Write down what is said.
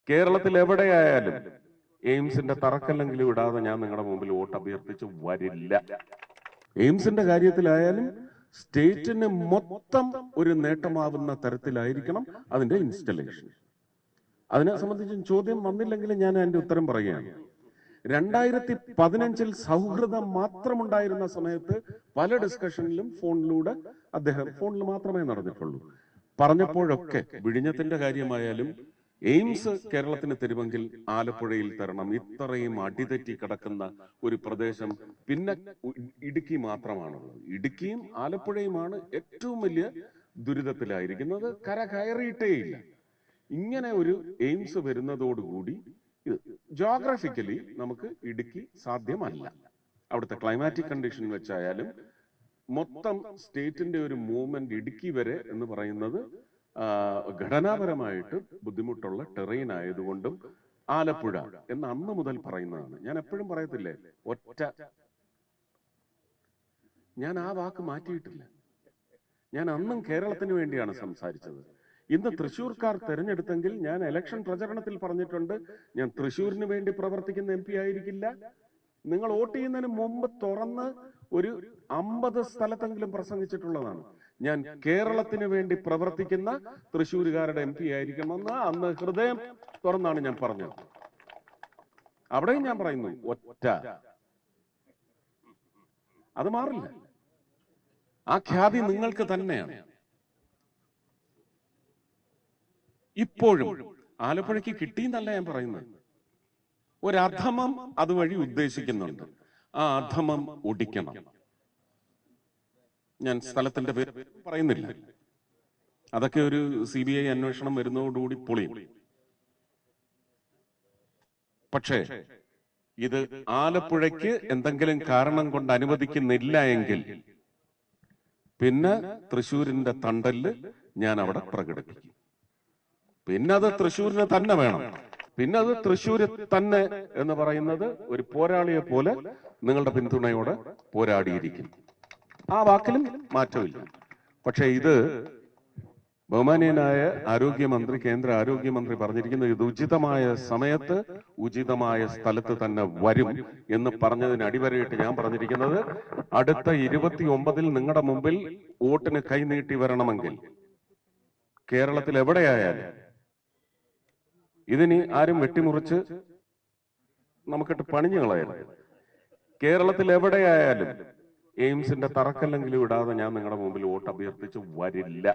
കേരളത്തിൽ എവിടെയായാലും എയിംസിന്റെ തറക്കല്ലെങ്കിലും ഇടാതെ ഞാൻ നിങ്ങളുടെ മുമ്പിൽ വോട്ട് അഭ്യർത്ഥിച്ച് വരില്ല. എയിംസിന്റെ കാര്യത്തിലായാലും സ്റ്റേറ്റിന് മൊത്തം ഒരു നേട്ടമാവുന്ന തരത്തിലായിരിക്കണം അതിന്റെ ഇൻസ്റ്റലേഷൻ. അതിനെ സംബന്ധിച്ച് ചോദ്യം വന്നില്ലെങ്കിൽ ഞാൻ അതിന്റെ ഉത്തരം പറയുകയാണ്. 2015 സൗഹൃദം മാത്രമുണ്ടായിരുന്ന സമയത്ത് പല ഡിസ്കഷനിലും ഫോണിൽ മാത്രമേ നടന്നിട്ടുള്ളൂ. പറഞ്ഞപ്പോഴൊക്കെ വിഴിഞ്ഞത്തിന്റെ കാര്യമായാലും എയിംസ് കേരളത്തിന് തരുമെങ്കിൽ ആലപ്പുഴയിൽ തരണം. ഇത്രയും അടിതെറ്റി കിടക്കുന്ന ഒരു പ്രദേശം പിന്നെ ഇടുക്കി മാത്രമാണുള്ളത്. ഇടുക്കിയും ആലപ്പുഴയുമാണ് ഏറ്റവും വലിയ ദുരിതത്തിലായിരിക്കുന്നത്. കര കയറിയിട്ടേയില്ല. ഇങ്ങനെ ഒരു എയിംസ് വരുന്നതോടുകൂടി ജോഗ്രഫിക്കലി നമുക്ക് ഇടുക്കി സാധ്യമല്ല. അവിടുത്തെ ക്ലൈമാറ്റിക് കണ്ടീഷൻ വെച്ചായാലും മൊത്തം സ്റ്റേറ്റിന്റെ ഒരു മൂവ്മെന്റ് ഇടുക്കി വരെ എന്ന് പറയുന്നത് ഘടനാപരമായിട്ട് ബുദ്ധിമുട്ടുള്ള ടെറൈൻ ആയതുകൊണ്ടും ആലപ്പുഴ എന്ന് അന്ന് മുതൽ പറയുന്നതാണ്. ഞാൻ എപ്പോഴും പറയത്തില്ലേ, ഞാൻ ആ വാക്ക് മാറ്റിയിട്ടില്ല. ഞാൻ അന്നും കേരളത്തിന് വേണ്ടിയാണ് സംസാരിച്ചത്. ഇന്ന് തൃശ്ശൂർക്കാർ തെരഞ്ഞെടുത്തെങ്കിൽ ഞാൻ ഇലക്ഷൻ പ്രചരണത്തിൽ പറഞ്ഞിട്ടുണ്ട്, ഞാൻ തൃശ്ശൂരിന് വേണ്ടി പ്രവർത്തിക്കുന്ന MP ആയിരിക്കില്ല. നിങ്ങൾ വോട്ട് ചെയ്യുന്നതിന് മുമ്പ് തുറന്ന് ഒരു 50 സ്ഥലത്തെങ്കിലും പ്രസംഗിച്ചിട്ടുള്ളതാണ്. ഞാൻ കേരളത്തിന് വേണ്ടി പ്രവർത്തിക്കുന്ന തൃശ്ശൂരുകാരുടെ MP ആയിരിക്കണമെന്ന് അന്ന് ഹൃദയം തുറന്നാണ് ഞാൻ പറഞ്ഞത്. അവിടെയും ഞാൻ പറയുന്നു, അത് മാറില്ല. ആ ഖ്യാതി നിങ്ങൾക്ക് തന്നെയാണ്. ഇപ്പോഴും ആലപ്പുഴയ്ക്ക് കിട്ടിയെന്നല്ല ഞാൻ പറയുന്നത്. ഒരധമം അതുവഴി ഉദ്ദേശിക്കുന്നുണ്ട്. ആ അധമം ഒടിക്കണം. ഞാൻ സ്ഥലത്തിന്റെ പേര് പറയുന്നില്ല. അതൊക്കെ ഒരു CBI അന്വേഷണം വരുന്നതോടുകൂടി പൊളിയും. പക്ഷേ ഇത് ആലപ്പുഴയ്ക്ക് എന്തെങ്കിലും കാരണം കൊണ്ട് അനുവദിക്കുന്നില്ല എങ്കിൽ പിന്നെ തൃശ്ശൂരിന്റെ തണ്ടല് ഞാൻ അവിടെ പ്രകടിപ്പിക്കും. പിന്നെ അത് തൃശ്ശൂരിന് തന്നെ വേണം. പിന്നെ അത് തൃശ്ശൂര് തന്നെ എന്ന് പറയുന്നത് ഒരു പോരാളിയെ പോലെ നിങ്ങളുടെ പിന്തുണയോടെ പോരാടിയിരിക്കും. ആ വാക്കിലും മാറ്റമില്ല. പക്ഷെ ഇത് ബഹുമാനീയനായ ആരോഗ്യമന്ത്രി, കേന്ദ്ര ആരോഗ്യമന്ത്രി പറഞ്ഞിരിക്കുന്നത് ഇത് ഉചിതമായ സമയത്ത് ഉചിതമായ സ്ഥലത്ത് തന്നെ വരും എന്ന് പറഞ്ഞതിന് അടിവരയിട്ട് ഞാൻ പറഞ്ഞിരിക്കുന്നത്, അടുത്ത 29-ൽ നിങ്ങളുടെ മുമ്പിൽ വോട്ടിന് കൈനീട്ടി വരണമെങ്കിൽ കേരളത്തിൽ എവിടെയായാലും ഇതിനി ആരും വെട്ടിമുറിച്ച് നമുക്കിട്ട് പണിഞ്ഞു കളയരുത്. കേരളത്തിൽ എവിടെയായാലും എയിംസിന്റെ തറക്കല്ലെങ്കിലും ഇടാതെ ഞാൻ നിങ്ങളുടെ മുമ്പിൽ വോട്ട് അഭ്യർത്ഥിച്ച് വരില്ല.